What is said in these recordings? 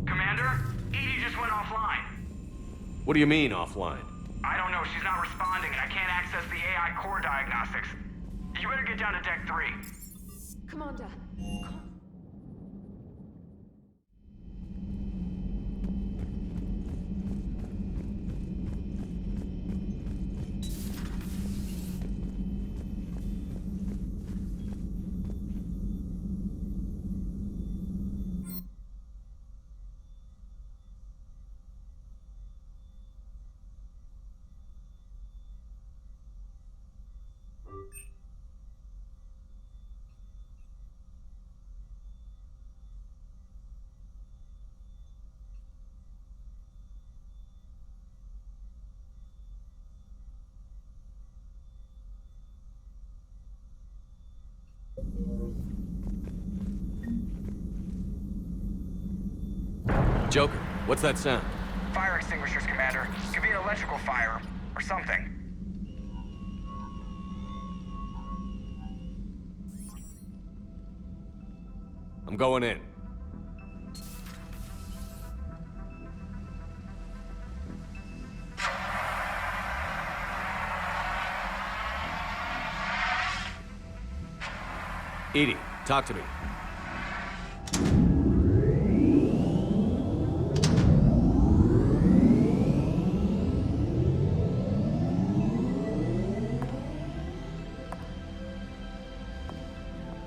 Commander, Edie just went offline. What do you mean, offline? I don't know, she's not responding and I can't access the AI core diagnostics. You better get down to Deck 3. Commander. Joker, what's that sound? Fire extinguishers, Commander. Could be an electrical fire, or something. I'm going in. Edie, talk to me.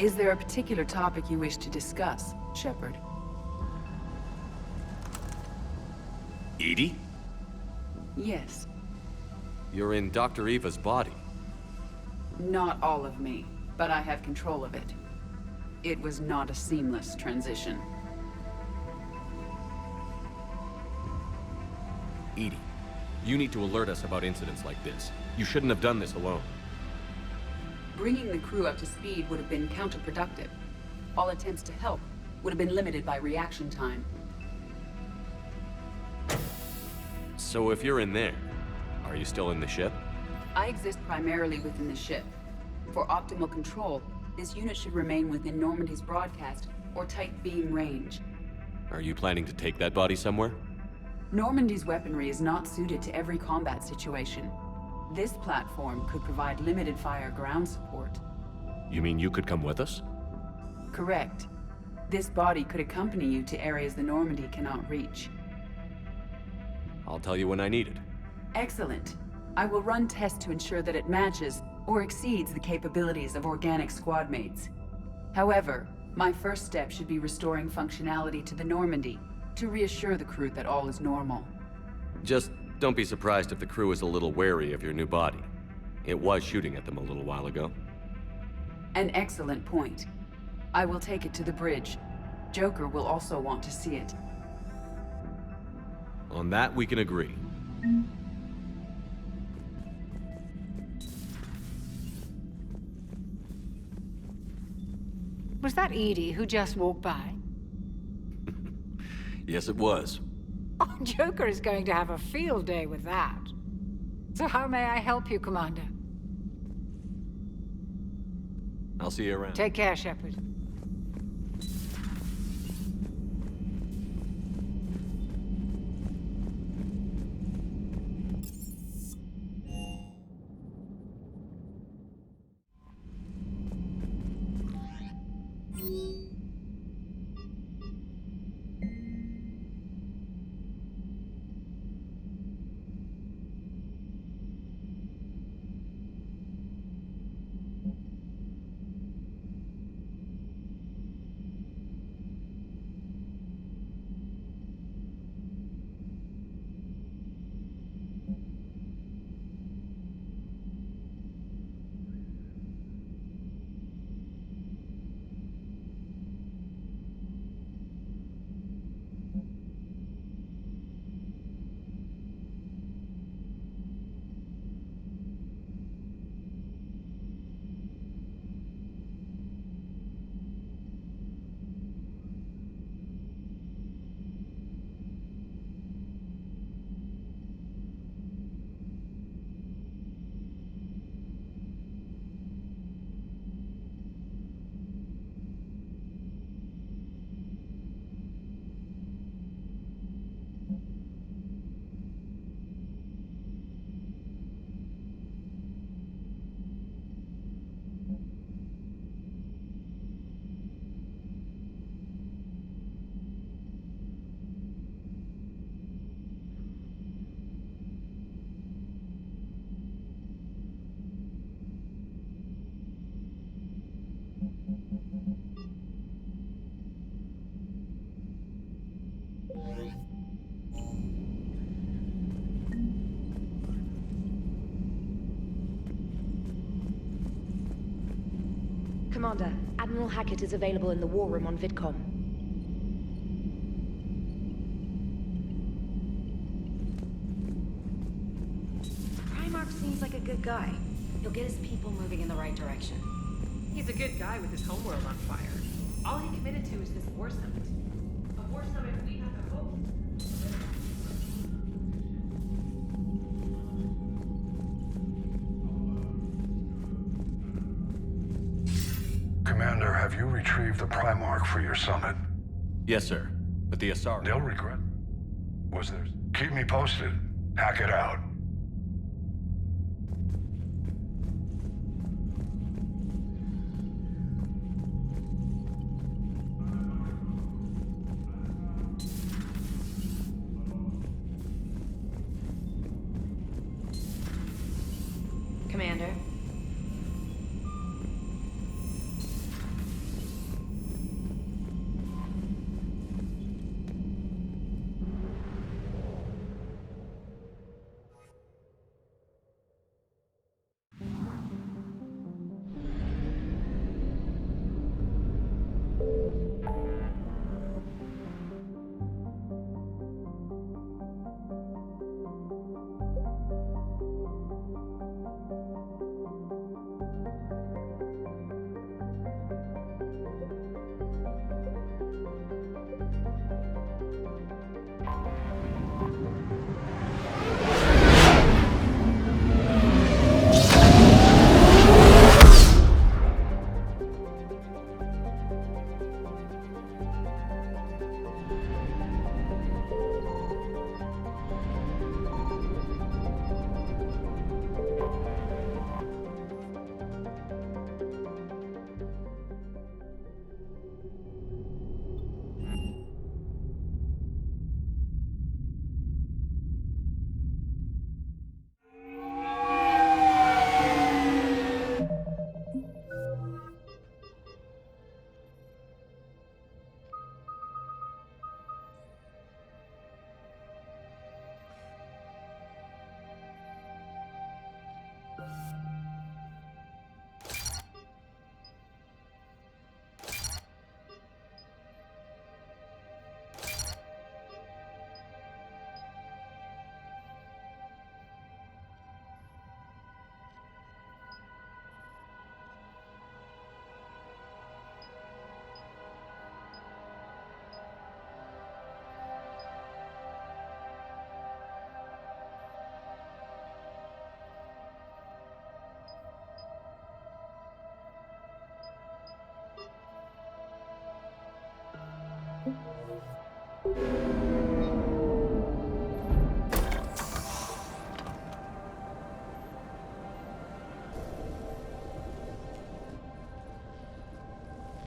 Is there a particular topic you wish to discuss, Shepard? Edie? Yes. You're in Dr. Eva's body. Not all of me, but I have control of it. It was not a seamless transition. Edie, you need to alert us about incidents like this. You shouldn't have done this alone. Bringing the crew up to speed would have been counterproductive. All attempts to help would have been limited by reaction time. So if you're in there, are you still in the ship? I exist primarily within the ship. For optimal control, this unit should remain within Normandy's broadcast or tight beam range. Are you planning to take that body somewhere? Normandy's weaponry is not suited to every combat situation. This platform could provide limited fire ground support. You mean you could come with us? Correct. This body could accompany you to areas the Normandy cannot reach. I'll tell you when I need it. Excellent. I will run tests to ensure that it matches or exceeds the capabilities of organic squad mates. However, my first step should be restoring functionality to the Normandy to reassure the crew that all is normal. Just don't be surprised if the crew is a little wary of your new body. It was shooting at them a little while ago. An excellent point. I will take it to the bridge. Joker will also want to see it. On that, we can agree. Was that Edie who just walked by? Yes, it was. Oh, Joker is going to have a field day with that. So how may I help you, Commander? I'll see you around. Take care, Shepard. Commander, Admiral Hackett is available in the war room on VidCom. Primarch seems like a good guy. He'll get his people moving in the right direction. He's a good guy with his homeworld on fire. All he committed to is this war summit. A war summit we have to hope. Commander, have you retrieved the Primarch for your summit? Yes, sir. But the Asari... They'll regret. Was there... Keep me posted. Hack it out. Commander?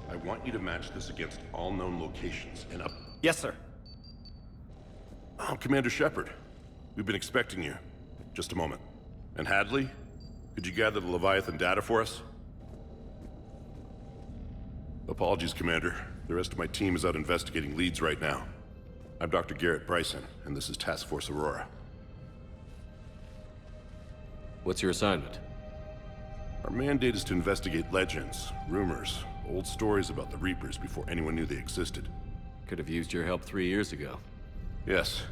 I want you to match this against all known locations and up... Yes, sir. Oh, Commander Shepard. We've been expecting you. Just a moment. And Hadley? Could you gather the Leviathan data for us? Apologies, Commander. The rest of my team is out investigating leads right now. I'm Dr. Garrett Bryson, and this is Task Force Aurora. What's your assignment? Our mandate is to investigate legends, rumors, old stories about the Reapers before anyone knew they existed. Could have used your help 3 years ago. Yes.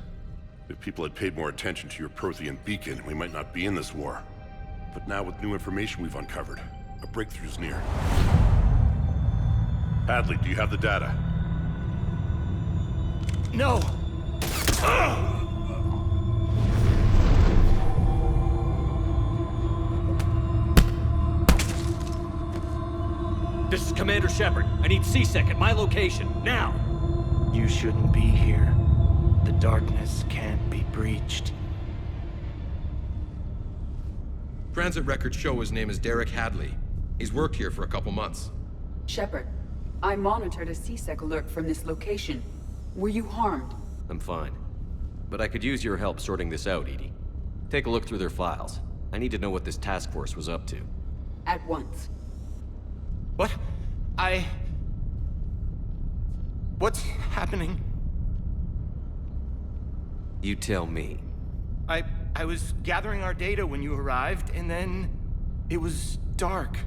If people had paid more attention to your Prothean beacon, we might not be in this war. But now with new information we've uncovered, a breakthrough's near. Hadley, do you have the data? No! This is Commander Shepard. I need C-Sec at my location, now! You shouldn't be here. The darkness can't be breached. Transit records show his name is Derek Hadley. He's worked here for a couple months. Shepard, I monitored a C-Sec alert from this location. Were you harmed? I'm fine. But I could use your help sorting this out, EDI. Take a look through their files. I need to know what this task force was up to. At once. What? What's happening? You tell me. I was gathering our data when you arrived, and then it was dark.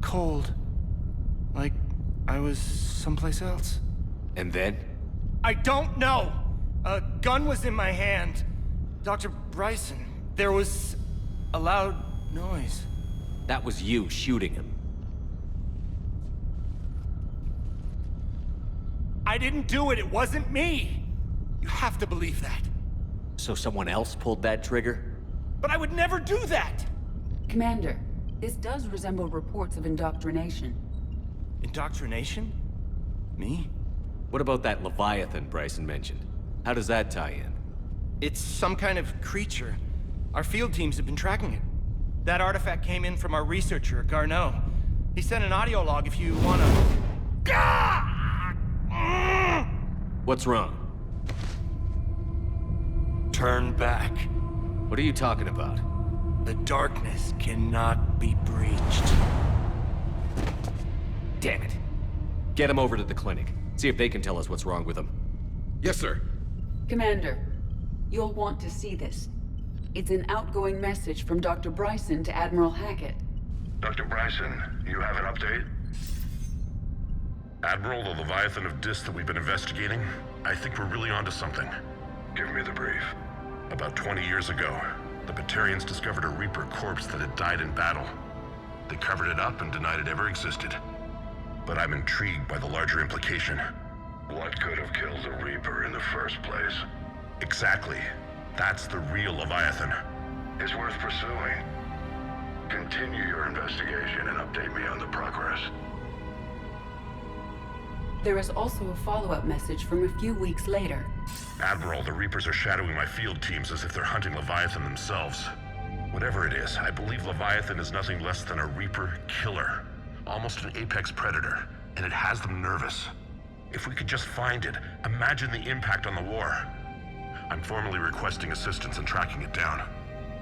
Cold. Like I was someplace else. And then? I don't know! A gun was in my hand. Dr. Bryson, there was a loud noise. That was you shooting him. I didn't do it, it wasn't me! You have to believe that. So someone else pulled that trigger? But I would never do that! Commander, this does resemble reports of indoctrination. Indoctrination? Me? What about that Leviathan Bryson mentioned? How does that tie in? It's some kind of creature. Our field teams have been tracking it. That artifact came in from our researcher, Garneau. He sent an audio log if you wanna... What's wrong? Turn back. What are you talking about? The darkness cannot be breached. Damn it. Get him over to the clinic. See if they can tell us what's wrong with him. Yes, sir. Commander, you'll want to see this. It's an outgoing message from Dr. Bryson to Admiral Hackett. Dr. Bryson, you have an update? Admiral, the Leviathan of Dis that we've been investigating, I think we're really onto something. Give me the brief. About 20 years ago, the Batarians discovered a Reaper corpse that had died in battle. They covered it up and denied it ever existed. But I'm intrigued by the larger implication. What could have killed the Reaper in the first place? Exactly. That's the real Leviathan. It's worth pursuing. Continue your investigation and update me on the progress. There is also a follow-up message from a few weeks later. Admiral, the Reapers are shadowing my field teams as if they're hunting Leviathan themselves. Whatever it is, I believe Leviathan is nothing less than a Reaper killer. Almost an apex predator, and it has them nervous. If we could just find it, imagine the impact on the war. I'm formally requesting assistance in tracking it down.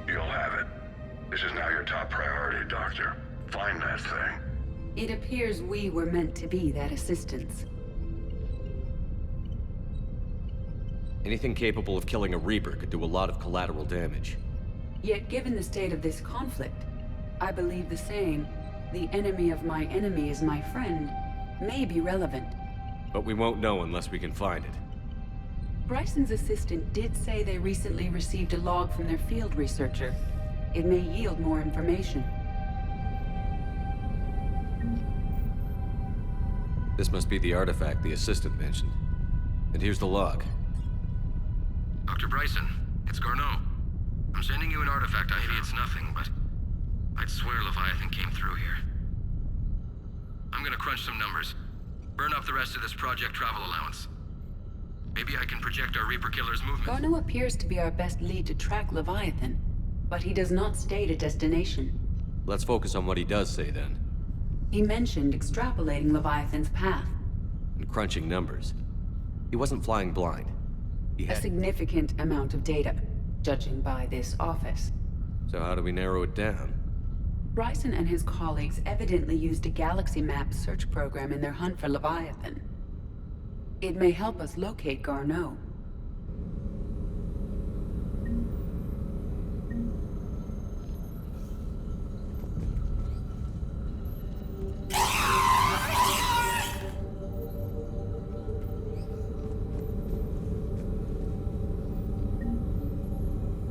You'll have it. This is now your top priority, Doctor. Find that thing. It appears we were meant to be that assistance. Anything capable of killing a Reaper could do a lot of collateral damage. Yet given the state of this conflict, I believe the saying, "The enemy of my enemy is my friend," may be relevant. But we won't know unless we can find it. Bryson's assistant did say they recently received a log from their field researcher. It may yield more information. This must be the artifact the assistant mentioned. And here's the log. Dr. Bryson, it's Garneau. I'm sending you an artifact. Maybe it's nothing, but I'd swear Leviathan came through here. I'm gonna crunch some numbers. Burn up the rest of this project travel allowance. Maybe I can project our Reaper killer's movement. Garneau appears to be our best lead to track Leviathan, but he does not state a destination. Let's focus on what he does say then. He mentioned extrapolating Leviathan's path. And crunching numbers. He wasn't flying blind. He A had... significant amount of data, judging by this office. So how do we narrow it down? Bryson and his colleagues evidently used a galaxy map search program in their hunt for Leviathan. It may help us locate Garneau.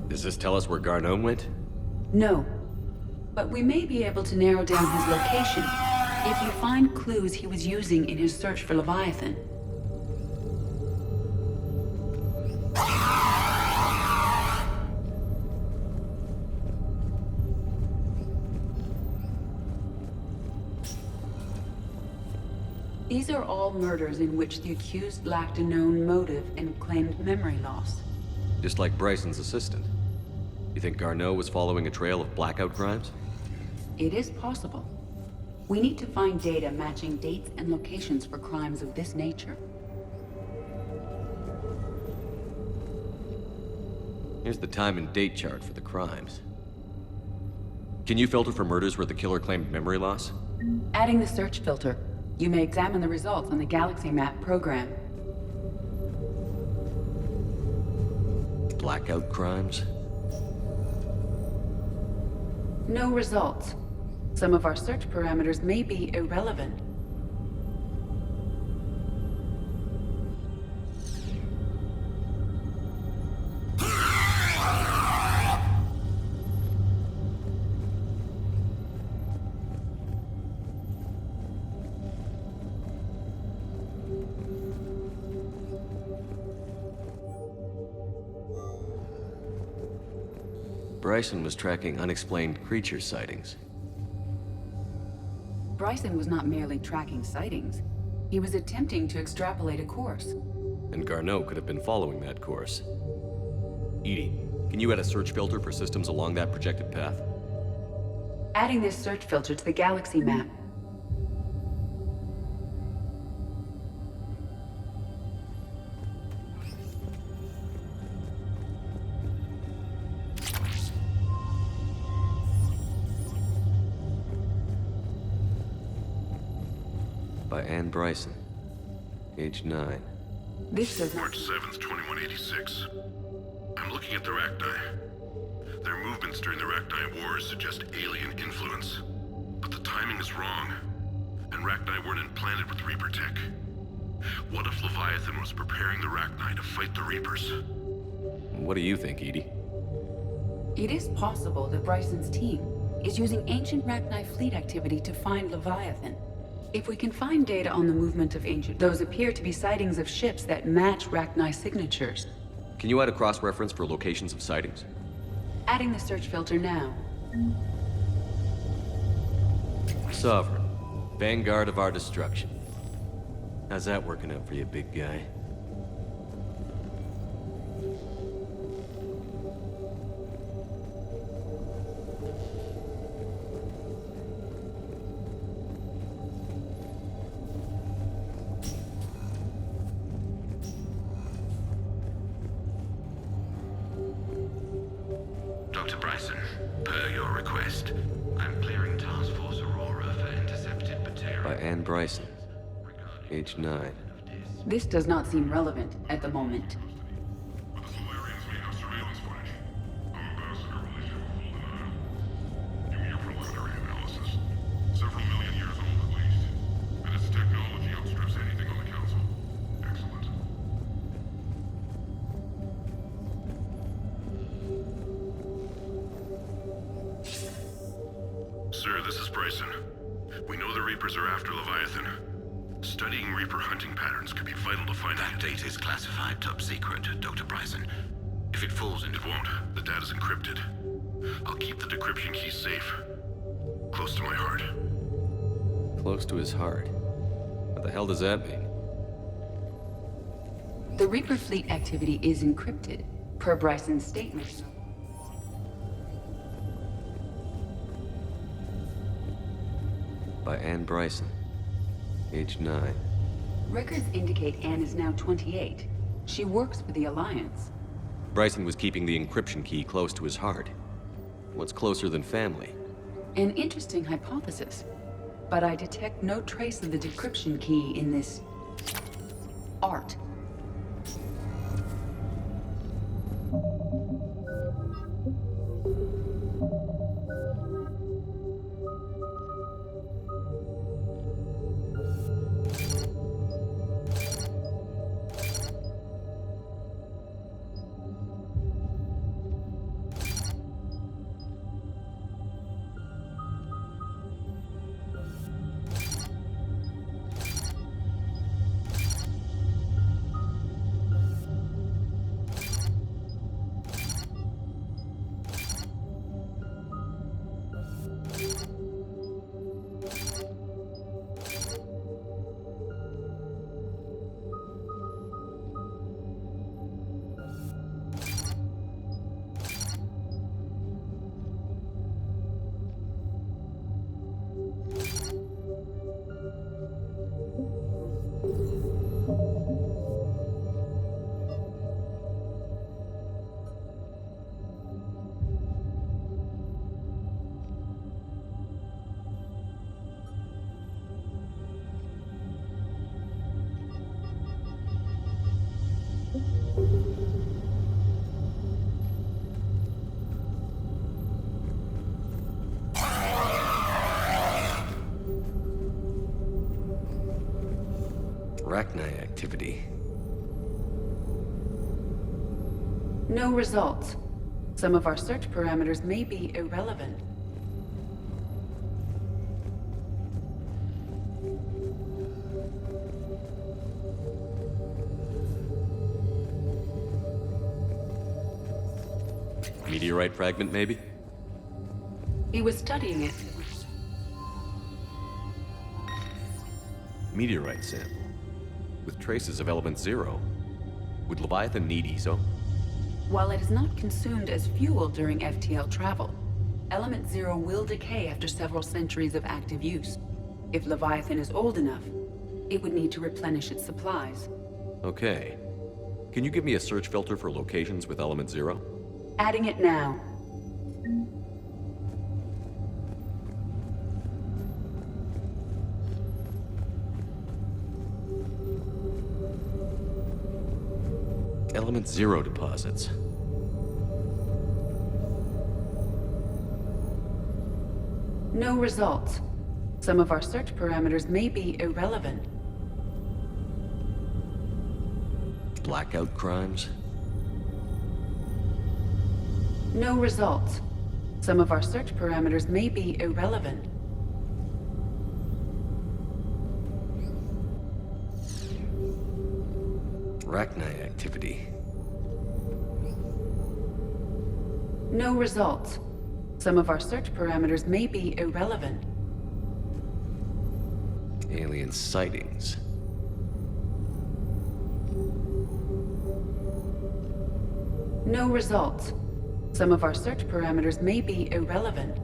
Does this tell us where Garneau went? No, but we may be able to narrow down his location if you find clues he was using in his search for Leviathan. These are all murders in which the accused lacked a known motive and claimed memory loss. Just like Bryson's assistant. You think Garneau was following a trail of blackout crimes? It is possible. We need to find data matching dates and locations for crimes of this nature. Here's the time and date chart for the crimes. Can you filter for murders where the killer claimed memory loss? Adding the search filter, you may examine the results on the Galaxy Map program. Blackout crimes? No results. Some of our search parameters may be irrelevant. Bryson was tracking unexplained creature sightings. Bryson was not merely tracking sightings. He was attempting to extrapolate a course. And Garneau could have been following that course. EDI, can you add a search filter for systems along that projected path? Adding this search filter to the Galaxy Map. By Anne Bryson, age 9. This does not... March 7th, 2186. I'm looking at the Rachni. Their movements during the Rachni Wars suggest alien influence. But the timing is wrong. And Rachni weren't implanted with Reaper tech. What if Leviathan was preparing the Rachni to fight the Reapers? What do you think, EDI? It is possible that Bryson's team is using ancient Rachni fleet activity to find Leviathan. If we can find data on the movement of ancient, those appear to be sightings of ships that match Rachni signatures. Can you add a cross-reference for locations of sightings? Adding the search filter now. Sovereign, vanguard of our destruction. How's that working out for you, big guy? Dr. Bryson, per your request, I'm clearing Task Force Aurora for intercepted material. By Anne Bryson, age 9. This does not seem relevant at the moment. But the Solarians may have surveillance footage. Ambassador relationship with Full Denial. Give me your preliminary analysis. Several million years old at least. And its technology outstrips anything on the Council. Excellent. Sir, this is Bryson. We know the Reapers are after Leviathan. Studying Reaper hunting patterns could be vital to find That data is classified top secret, Dr. Bryson. If it falls into... It won't. The data's encrypted. I'll keep the decryption key safe. Close to my heart. Close to his heart. What the hell does that mean? The Reaper fleet activity is encrypted, per Bryson's statement. By Anne Bryson, age 9. Records indicate Anne is now 28. She works for the Alliance. Bryson was keeping the encryption key close to his heart. What's closer than family? An interesting hypothesis. But I detect no trace of the decryption key in this... art. Arachni activity. No results. Some of our search parameters may be irrelevant. Meteorite fragment, maybe? He was studying it. Meteorite sample. With traces of element 0. Would Leviathan need ESO? While it is not consumed as fuel during FTL travel, Element 0 will decay after several centuries of active use. If Leviathan is old enough, it would need to replenish its supplies. Okay. Can you give me a search filter for locations with element 0? Adding it now. Element 0 deposits. No results. Some of our search parameters may be irrelevant. Blackout crimes? No results. Some of our search parameters may be irrelevant. Arachni activity. No results. Some of our search parameters may be irrelevant. Alien sightings. No results. Some of our search parameters may be irrelevant.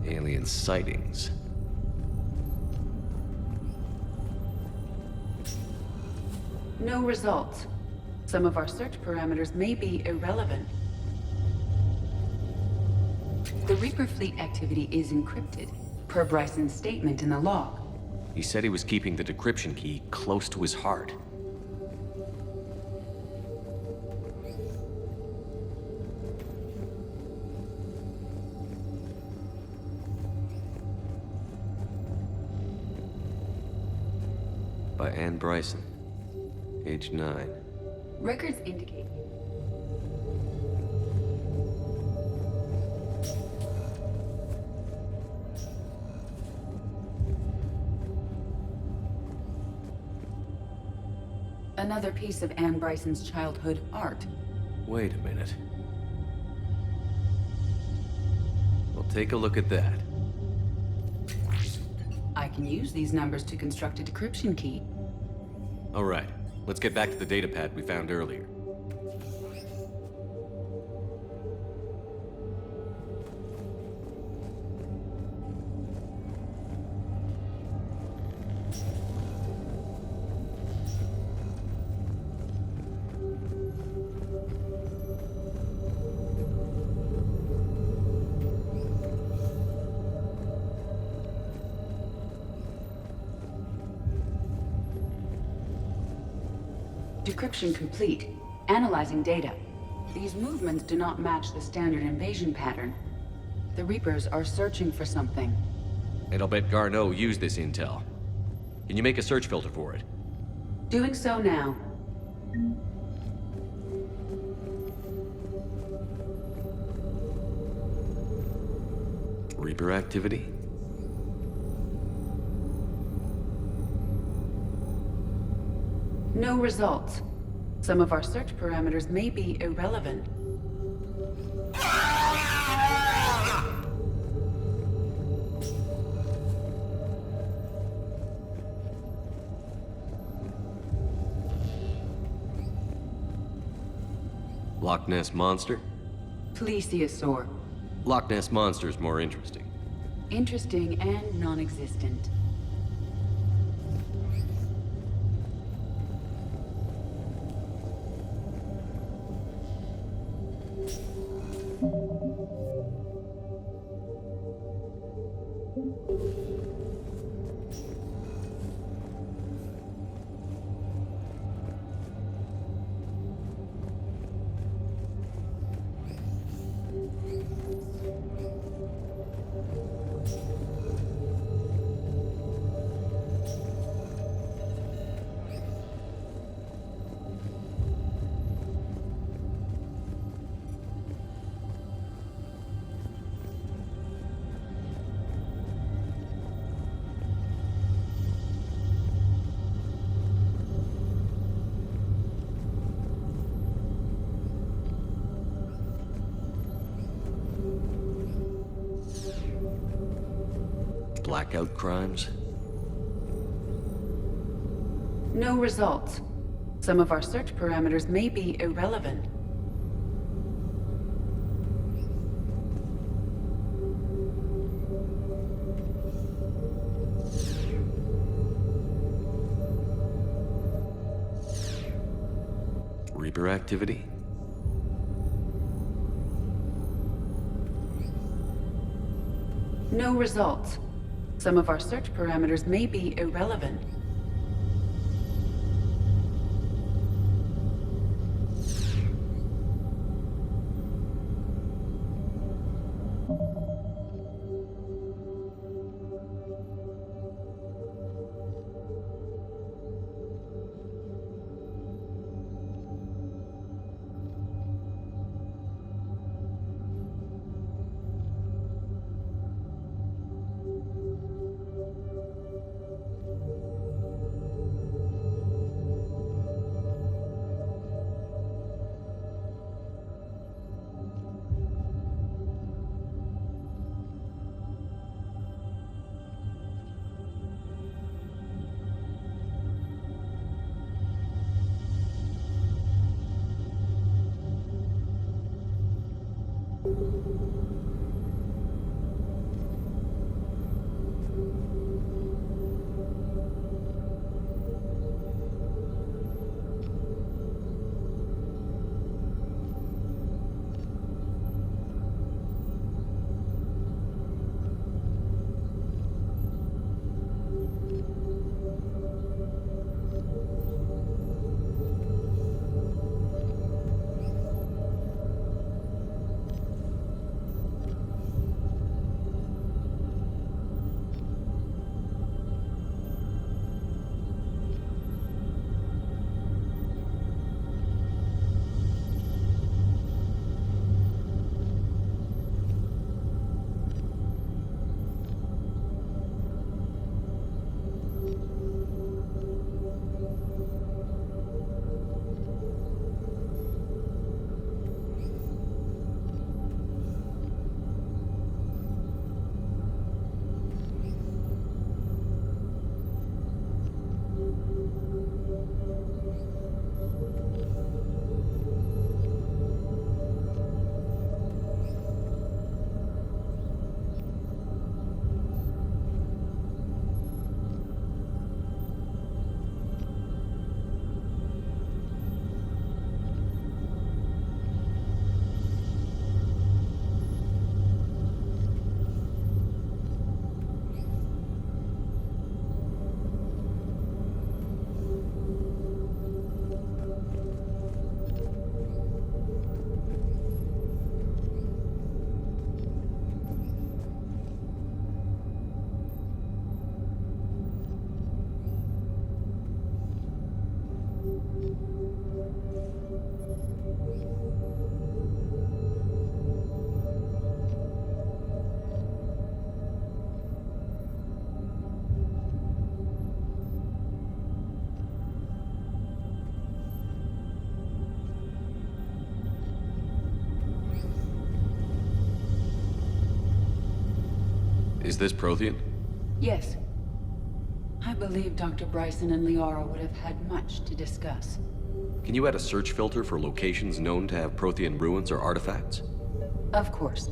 Alien sightings. No results. Some of our search parameters may be irrelevant. The Reaper fleet activity is encrypted, per Bryson's statement in the log. He said he was keeping the decryption key close to his heart. By Anne Bryson, age 9. Records indicate... Another piece of Anne Bryson's childhood art. Wait a minute. Well, take a look at that. I can use these numbers to construct a decryption key. All right, let's get back to the datapad we found earlier. Decryption complete. Analyzing data. These movements do not match the standard invasion pattern. The Reapers are searching for something. And I'll bet Garneau used this intel. Can you make a search filter for it? Doing so now. Reaper activity? No results. Some of our search parameters may be irrelevant. Loch Ness Monster? Plesiosaur. Loch Ness Monster's more interesting. Interesting and non-existent. Blackout crimes? No results. Some of our search parameters may be irrelevant. Reaper activity? No results. Some of our search parameters may be irrelevant. Reaper activity? No results. Some of our search parameters may be irrelevant. Reaper activity? Is this Prothean? Yes. I believe Dr. Bryson and Liara would have had much to discuss. Can you add a search filter for locations known to have Prothean ruins or artifacts? Of course.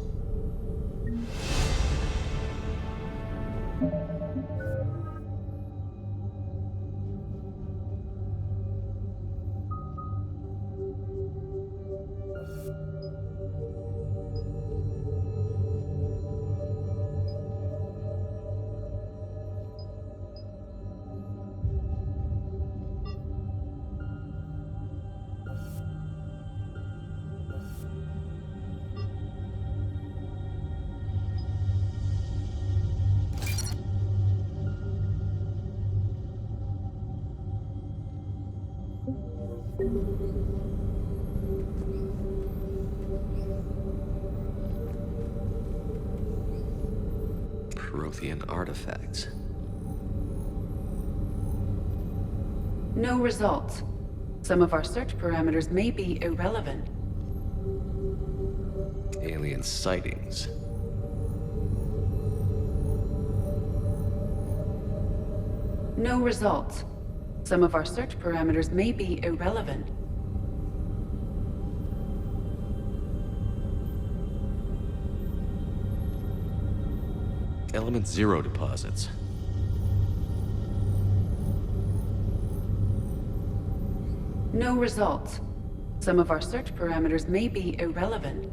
Prothean artifacts. No results. Some of our search parameters may be irrelevant. Alien sightings. No results. Some of our search parameters may be irrelevant. Element Zero deposits. No results. Some of our search parameters may be irrelevant.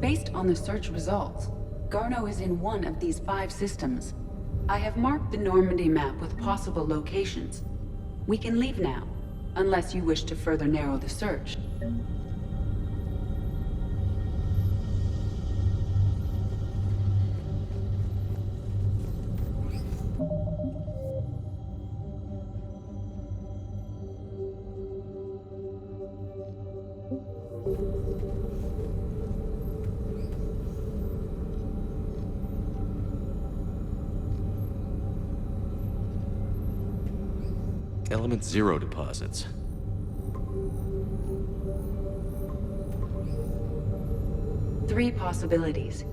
Based on the search results, Garneau is in one of these 5 systems. I have marked the Normandy map with possible locations. We can leave now, unless you wish to further narrow the search. Element Zero deposits. Three possibilities.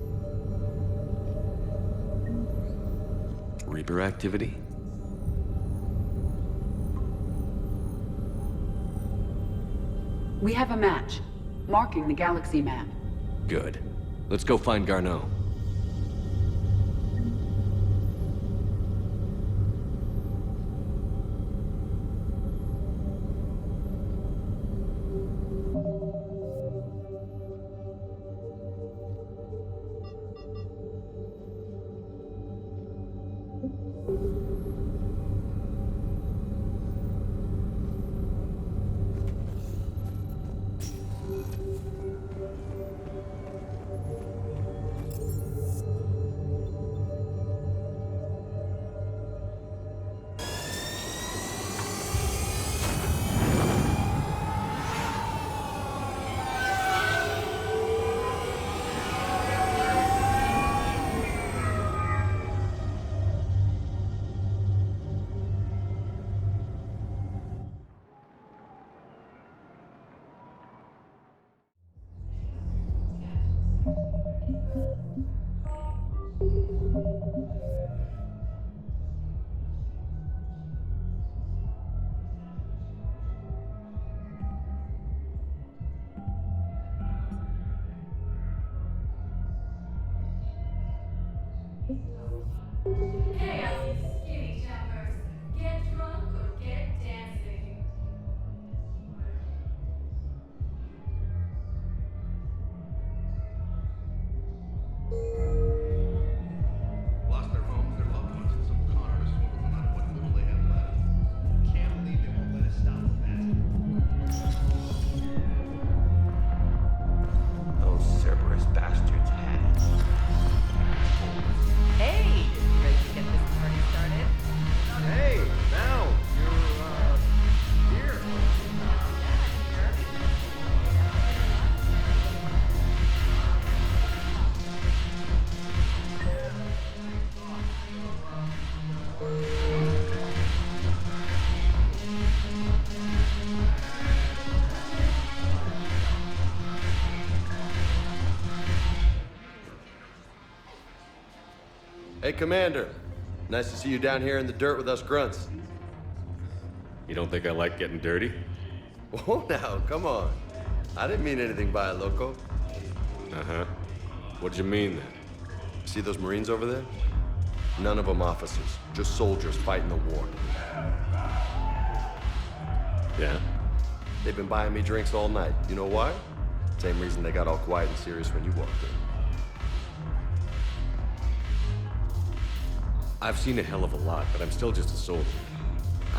Reaper activity? We have a match, marking the galaxy map. Good. Let's go find Garneau. Hey, all you skinny choppers. Get drunk or get dancing. Lost their homes, their loved ones, and some con artists swindled them out of what little they have left. Can't believe they won't let us stop the bastard. Those Cerberus bastards had it. Hey! You ready to get this party started? Hey, Val, you're, here. Hey, Commander. Nice to see you down here in the dirt with us grunts. You don't think I like getting dirty? Oh, now, come on. I didn't mean anything by it, loco. Uh-huh. What'd you mean, then? See those Marines over there? None of them officers, just soldiers fighting the war. Yeah? They've been buying me drinks all night. You know why? Same reason they got all quiet and serious when you walked in. I've seen a hell of a lot, but I'm still just a soldier.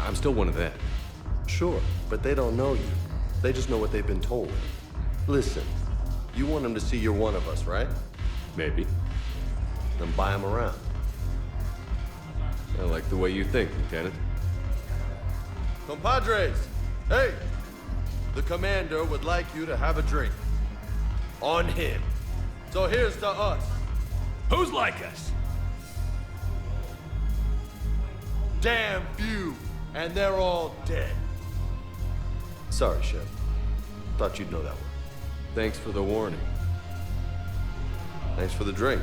I'm still one of them. Sure, but they don't know you. They just know what they've been told. Listen, you want them to see you're one of us, right? Maybe. Then buy them around. I like the way you think, Lieutenant. Compadres, hey! The commander would like you to have a drink. On him. So here's to us. Who's like us? Damn few, and they're all dead. Sorry, Chef. Thought you'd know that one. Thanks for the warning. Thanks for the drink.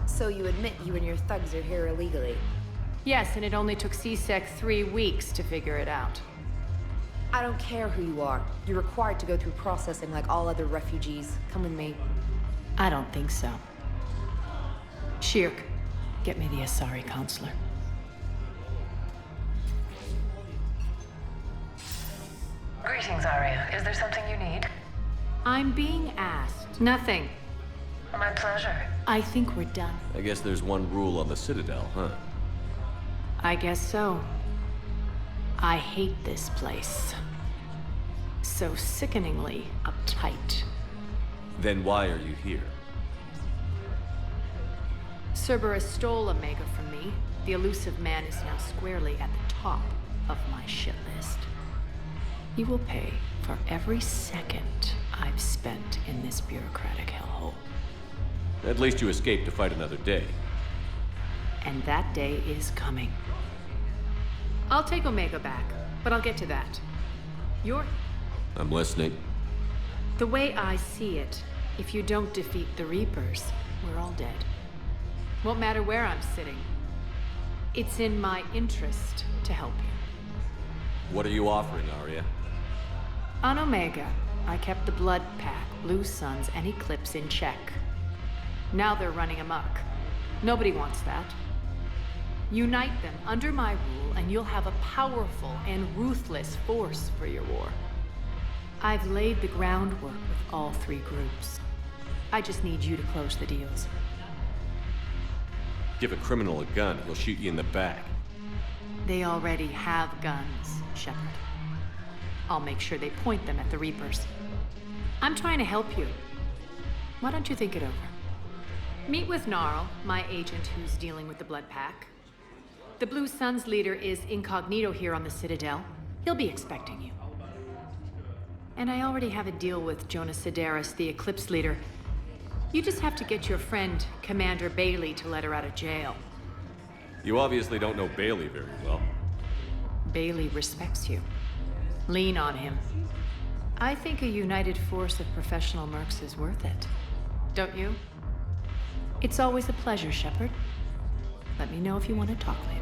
So you admit you and your thugs are here illegally? Yes, and it only took C-Sec 3 weeks to figure it out. I don't care who you are. You're required to go through processing like all other refugees. Come with me. I don't think so. Shirk, get me the Asari consular. Greetings, Arya. Is there something you need? I'm being asked. Nothing. My pleasure. I think we're done. I guess there's one rule on the Citadel, huh? I guess so. I hate this place. So sickeningly uptight. Then why are you here? Cerberus stole Omega from me. The elusive man is now squarely at the top of my shit list. He will pay for every second I've spent in this bureaucratic hellhole. At least you escaped to fight another day. And that day is coming. I'll take Omega back, but I'll get to that. I'm listening. The way I see it, if you don't defeat the Reapers, we're all dead. Won't matter where I'm sitting. It's in my interest to help you. What are you offering, Aria? On Omega, I kept the Blood Pack, Blue Suns, and Eclipse in check. Now they're running amok. Nobody wants that. Unite them under my rule, and you'll have a powerful and ruthless force for your war. I've laid the groundwork with all three groups. I just need you to close the deals. Give a criminal a gun, he'll shoot you in the back. They already have guns, Shepard. I'll make sure they point them at the Reapers. I'm trying to help you. Why don't you think it over? Meet with Gnarl, my agent who's dealing with the Blood Pack. The Blue Suns leader is incognito here on the Citadel. He'll be expecting you. And I already have a deal with Jonas Sidaris, the Eclipse leader. You just have to get your friend, Commander Bailey, to let her out of jail. You obviously don't know Bailey very well. Bailey respects you. Lean on him. I think a united force of professional mercs is worth it. Don't you? It's always a pleasure, Shepard. Let me know if you want to talk later.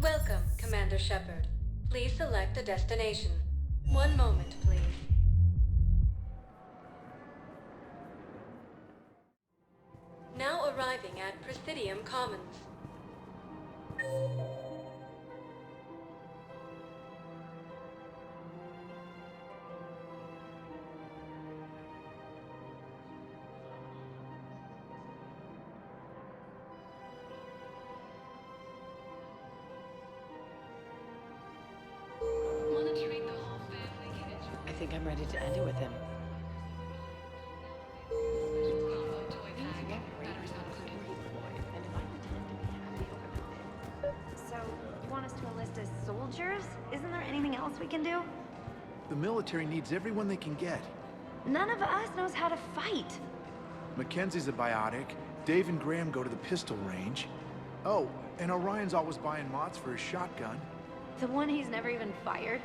Welcome, Commander Shepard. Please select a destination. One moment, please. Now arriving at Presidium Commons. I think I'm ready to end it with him. So, you want us to enlist as soldiers? Isn't there anything else we can do? The military needs everyone they can get. None of us knows how to fight. Mackenzie's a biotic. Dave and Graham go to the pistol range. Oh, and Orion's always buying mods for his shotgun. The one he's never even fired?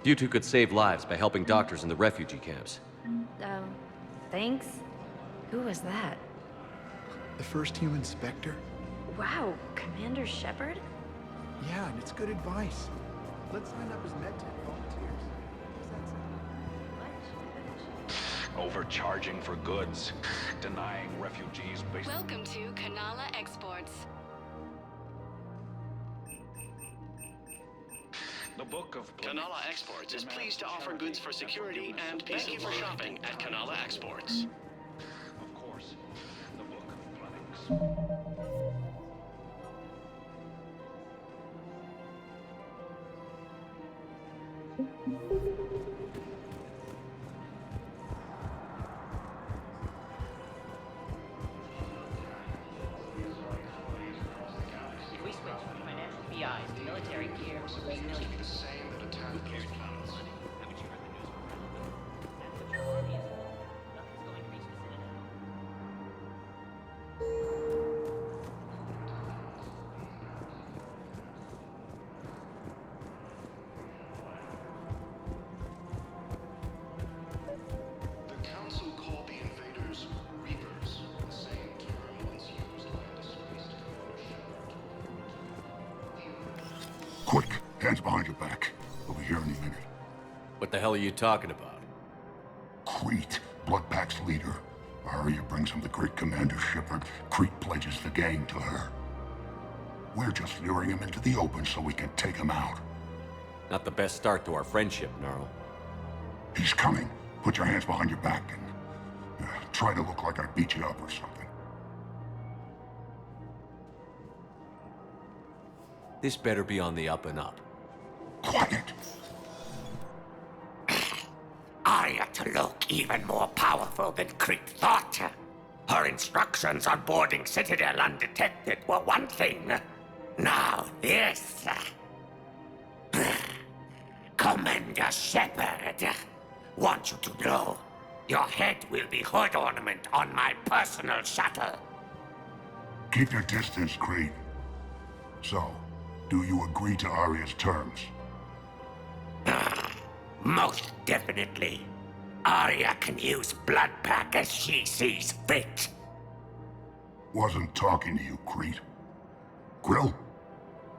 You two could save lives by helping doctors in the refugee camps. Thanks. Who was that? The first human Spectre? Wow, Commander Shepard? Yeah, and it's good advice. Let's sign up as MedTech volunteers. Overcharging for goods, denying refugees basic... Welcome to Kanala Exports. The Book of... Kanala Exports is pleased to offer goods for security and peace. Thank you for shopping at Kanala Exports. Of course. We switch from financial PIs to military gear to millions. The same that attack those planets. Haven't you heard the news from That's what your army is for. Nothing's going to reach the Citadel. The Council called the invaders Reapers, the same term once used by a disgraced Quick, hands behind your back. We'll be here any minute. What the hell are you talking about? Crete, Bloodpack's leader. Arya brings him the great Commander Shepard. Crete pledges the gang to her. We're just luring him into the open so we can take him out. Not the best start to our friendship, Gnarl. He's coming. Put your hands behind your back and try to look like I beat you up or something. This better be on the up and up. Quiet! Arya to look even more powerful than Crete thought. Her instructions on boarding Citadel undetected were one thing. Now this. Commander Shepard, want you to know, your head will be hood ornament on my personal shuttle. Keep your distance, Crete. So, do you agree to Arya's terms? Most definitely. Arya can use Bloodpack as she sees fit. Wasn't talking to you, Crete. Grill?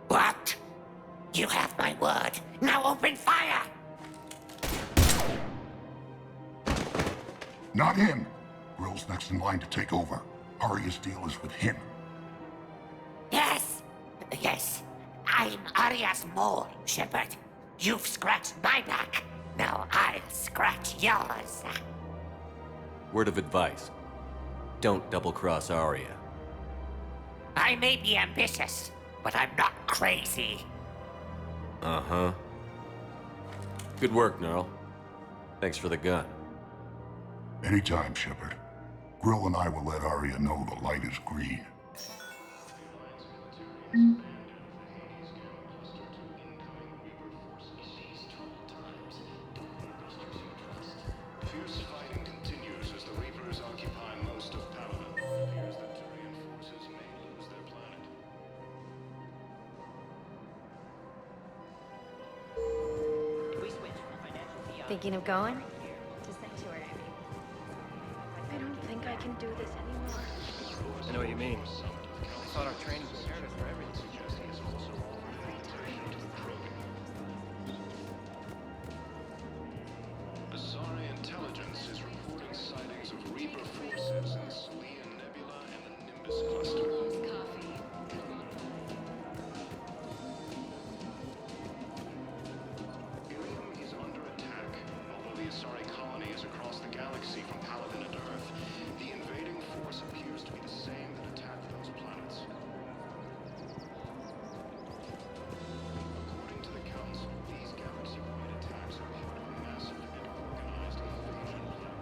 What? You have my word. Now open fire! Not him. Grill's next in line to take over. Arya's deal is with him. Yes. I'm Arya's mole, Shepard. You've scratched my back. Now I'll scratch yours. Word of advice. Don't double-cross Arya. I may be ambitious, but I'm not crazy. Uh-huh. Good work, Gnarl. Thanks for the gun. Anytime, Shepard. Grill and I will let Arya know the light is green. Fierce fighting continues as the Reapers occupy most of Paladin. It appears that Turian forces may lose their planet. We switch from financial PIs. Thinking of going? To Sanctuary. I don't think I can do this anymore. I know what you mean. I thought our training prepared us for everything. Asari intelligence is reporting sightings of Reaper forces in Slian Nebula and the Nimbus cluster. Ilium is under attack. Although the Asari colony is across the galaxy from Paladin and Earth, the invading force appears to be the same that attacked those planets. According to the Council, these galaxy-wide attacks are part of a massive and organized invasion plan.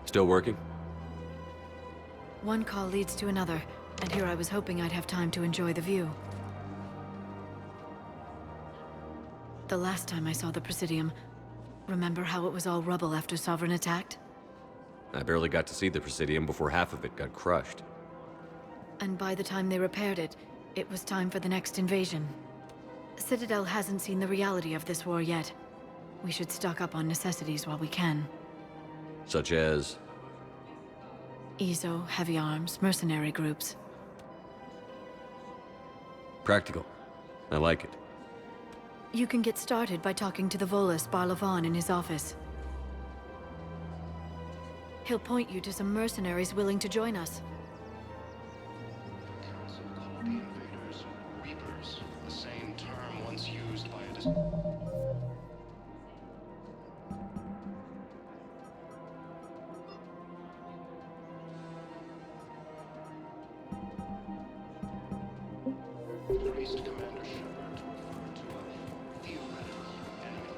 Still working? One call leads to another, and here I was hoping I'd have time to enjoy the view. The last time I saw the Presidium, remember how it was all rubble after Sovereign attacked? I barely got to see the Presidium before half of it got crushed. And by the time they repaired it, it was time for the next invasion. Citadel hasn't seen the reality of this war yet. We should stock up on necessities while we can. Such as? EZO, heavy arms, mercenary groups. Practical. I like it. You can get started by talking to the Volus Barlavan in his office. He'll point you to some mercenaries willing to join us. The Council called the invaders Reapers, the same term once used by a Priest Commander Shepard to refer to a theoretical enemy.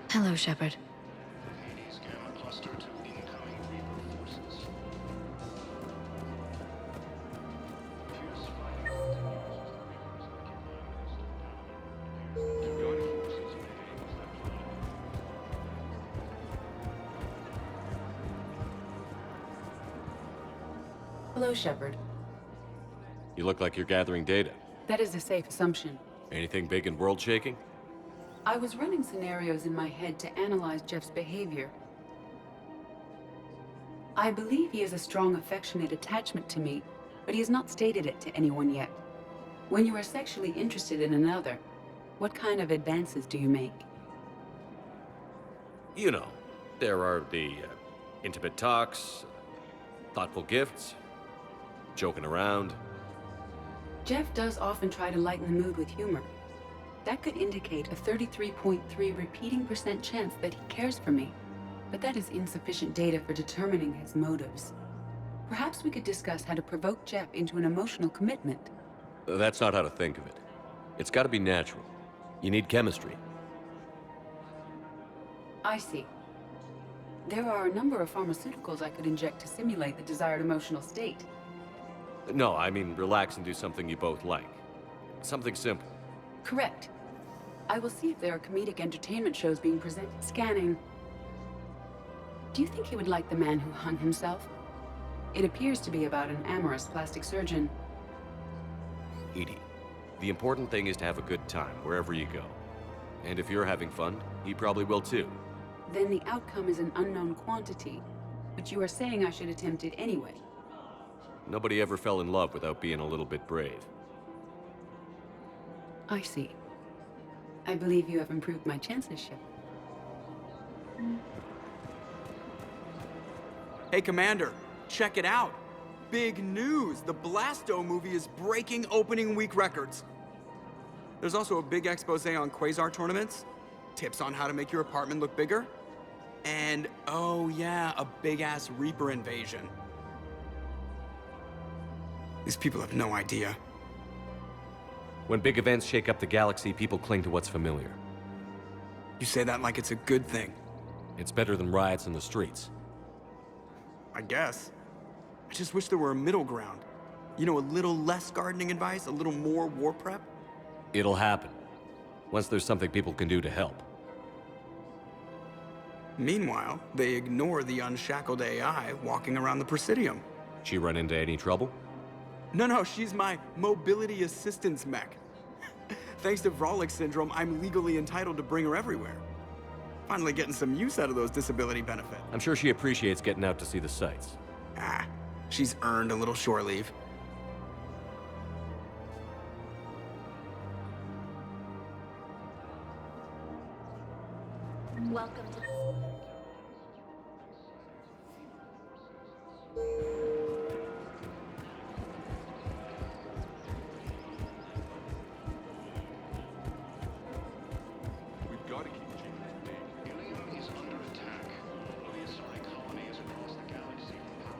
Hello, Shepard. Hades Gamma Cluster to incoming Reaper forces. Fierce fighting continues. Joining forces with Hades at planet. Hello, Shepard. You look like you're gathering data. That is a safe assumption. Anything big and world-shaking? I was running scenarios in my head to analyze Jeff's behavior. I believe he has a strong affectionate attachment to me, but he has not stated it to anyone yet. When you are sexually interested in another, what kind of advances do you make? You know, there are the intimate talks, thoughtful gifts, joking around. Jeff does often try to lighten the mood with humor. That could indicate a 33.3 repeating % chance that he cares for me. But that is insufficient data for determining his motives. Perhaps we could discuss how to provoke Jeff into an emotional commitment. That's not how to think of it. It's got to be natural. You need chemistry. I see. There are a number of pharmaceuticals I could inject to simulate the desired emotional state. No, I mean relax and do something you both like. Something simple. Correct. I will see if there are comedic entertainment shows being presented. Scanning. Do you think he would like The Man Who Hung Himself? It appears to be about an amorous plastic surgeon. Edie, the important thing is to have a good time wherever you go. And if you're having fun, he probably will too. Then the outcome is an unknown quantity, but you are saying I should attempt it anyway. Nobody ever fell in love without being a little bit brave. I see. I believe you have improved my chances, Shep. Hey, Commander, check it out. Big news! The Blasto movie is breaking opening week records. There's also a big expose on Quasar tournaments, tips on how to make your apartment look bigger, and, oh yeah, a big-ass Reaper invasion. These people have no idea. When big events shake up the galaxy, people cling to what's familiar. You say that like it's a good thing. It's better than riots in the streets. I guess. I just wish there were a middle ground. You know, a little less gardening advice, a little more war prep. It'll happen. Once there's something people can do to help. Meanwhile, they ignore the unshackled AI walking around the Presidium. She run into any trouble? No, she's my mobility assistance mech. Thanks to Vralik syndrome, I'm legally entitled to bring her everywhere. Finally getting some use out of those disability benefits. I'm sure she appreciates getting out to see the sights. Ah, she's earned a little shore leave. Welcome to... We've got to keep Jake. Ilium is under attack. Oleosonic colonies across the galaxy from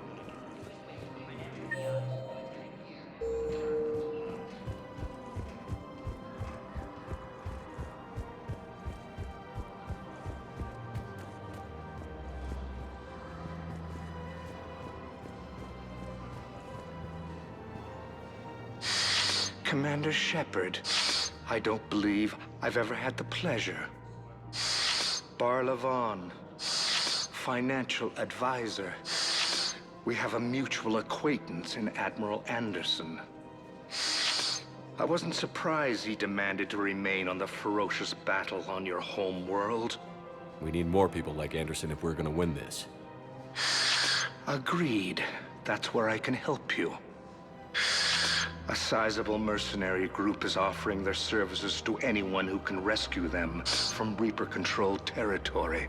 Commander Shepard, I don't believe I've ever had the pleasure. Barlavon, financial advisor. We have a mutual acquaintance in Admiral Anderson. I wasn't surprised he demanded to remain on the ferocious battle on your home world. We need more people like Anderson if we're gonna win this. Agreed. That's where I can help you. A sizable mercenary group is offering their services to anyone who can rescue them from Reaper-controlled territory.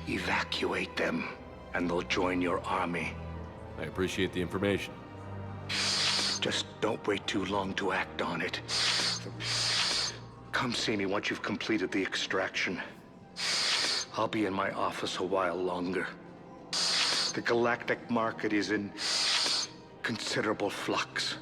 Evacuate them, and they'll join your army. I appreciate the information. Just don't wait too long to act on it. Come see me once you've completed the extraction. I'll be in my office a while longer. The galactic market is in considerable flux.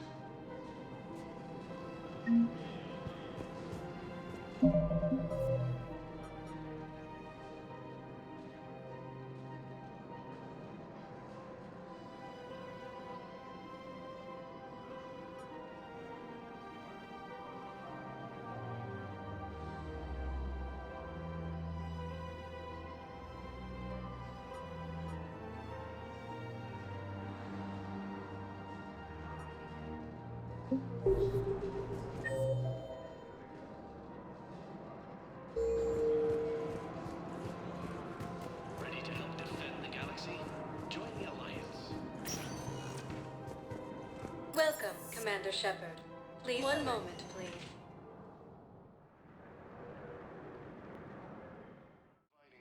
Ready to help defend the galaxy? Join the Alliance. Welcome, Commander Shepard. Please. One moment, please.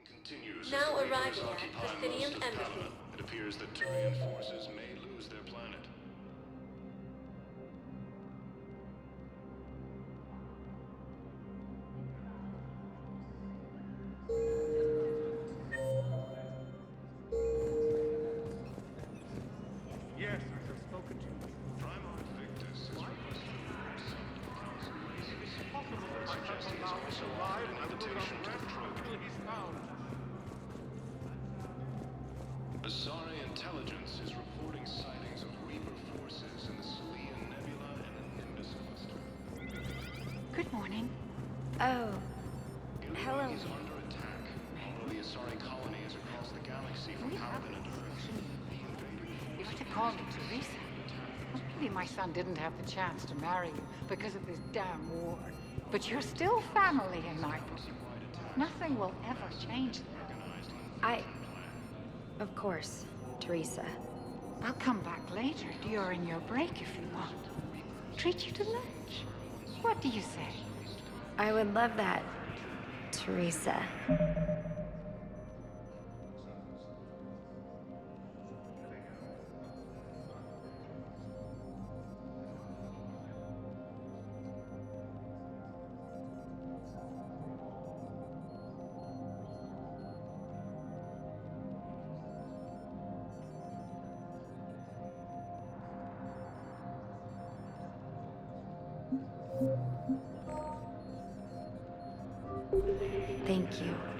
Continues Now as the arriving Reapers at occupy Presidium most of Embassy. Palamon. It appears that Turian forces may lose their planet. Yes, I have spoken to you. Primarch Victus has requested It's possible that my cousin now is alive and will not rest until he's found. Asari intelligence is reporting sightings of Reaper forces in the Salian Nebula and the Nimbus cluster. Good morning. Oh. Hello. Is under attack, although the Asari colony is across the galaxy from Paladin and Earth. You should have called me Teresa. Maybe my son didn't have the chance to marry you because of this damn war. But you're still family in my book. Nothing will ever change that. Of course, Teresa. I'll come back later during your break if you want. Treat you to lunch. What do you say? I would love that, Teresa. Thank you.